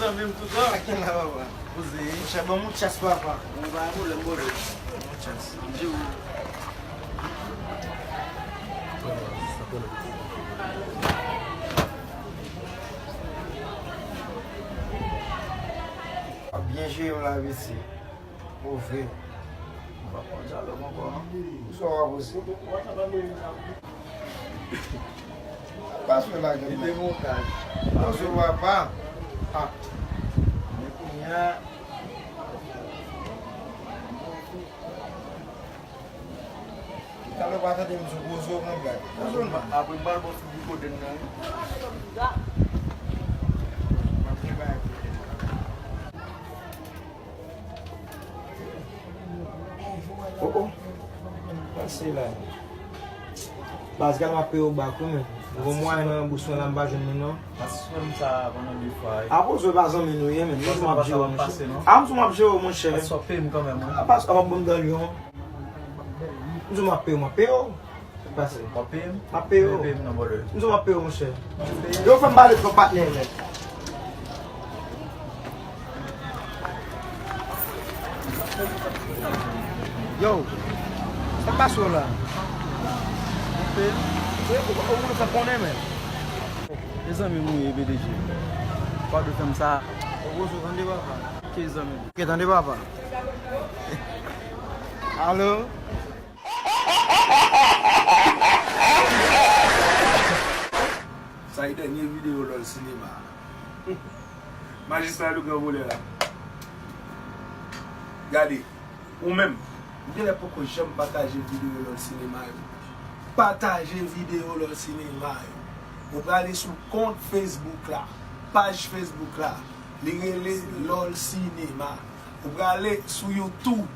zan mèm tout an. Akin la papa. Ouze. Mwen bon moun chas papa. Mwen ba moun lèm bode. Moun chas. Mdi ou. Bien joué la visi. Ouve. Bakon jalo mwen kon. Ou so wap osi? Paswe la gen. Ide moun kaj. Ou so wap pa? Ha. Mwen kou nya. Kalo bata di msou gozo mwen gay. Apre mbal bo si di koden nan. Oh. Pase la. Bas gan ma pe ou bakou men. Mwen mwen nan bouswen lan bajen men non. Aswen sa konon di fay. Apo zo bazan men nou ye men. Mwen mwen apje ou mwen Pase, che. non? A mwen apje ou mwen che. Aswa pe m kame mwen. Apas a mwen bon yon. Mwen mwen apje ou. Pase. Wape m? Apje ou. Wape m nan bode. Mwen apje ou mwen che. Yo fèm bale kwa patnen men. Yo. Sa paso la. Wape m? Ou mwen sa konen men. E zan mi mwen e BDG. Kwa do fèm sa. Ou gozo tande papa. Ke zan mi. Ke tande papa. Alo. Sa yi denye video lò sinema. Magistral lou gen vole la. Gade, ou men, mwen le poko jem pataje video lò sinema yo. Pataje video lò sinema yo. Ou gade sou kont Facebook la, page Facebook la, li rele LOL Cinema. Ou gade sou YouTube,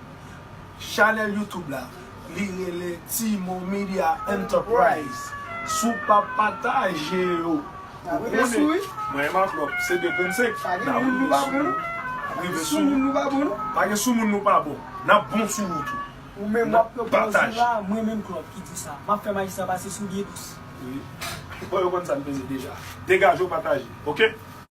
channel YouTube la, li rele Timo Media Enterprise. Sou pa pataje yo. Mwen man klop, se de konsek. Na moun nou babon. Sou moun nou babon. Pake sou moun nou babon. Na bon sou woutou. Ou men wap Partage. la, mwen men klop ki di sa. Ma fè magistrat base sou liye dous. Boy yo kon sa npeze deja. Degaj yo pataje, ok?